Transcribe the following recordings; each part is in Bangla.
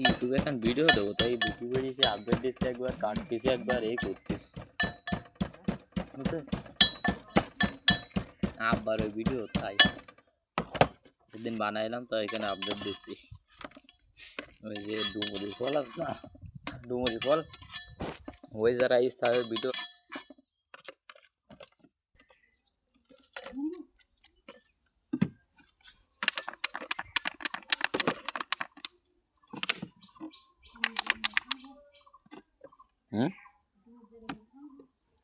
ইউটিউবে এখন ভিডিও দেবো, তাই বুঝি বেরিয়েছে, আপডেট দিচ্ছে একবার, কাটতেছে একবার, এই করতেছে আবার ওই ভিডিও। তাই সেদিন বানাইলাম, তো এখানে আপডেট দিচ্ছি। ওই যে ডুমুরি ফল আছে না, ডুমুরি ফল, ওই যারা স্থায়ী ভিডিও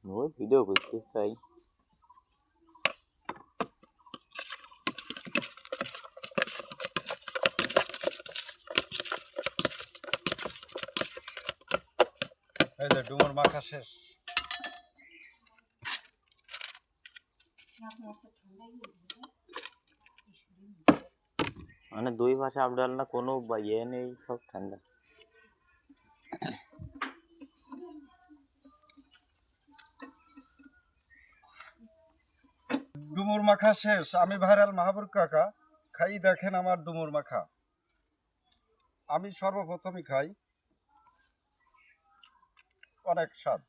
ওই ভিডিও করতেছে। তাই এই যে ডুমুর মাখা শেষ। মানে দুই পাশে আপডাল না, কোনো ইয়ে নেই, সব ঠান্ডা। ডুমুর মাখা শেষ। আমি ভাইরাল মাহবুব কাকা, খাই দেখেন আমার ডুমুর মাখা। আমি সর্বপ্রথমই খাই, অনেক স্বাদ।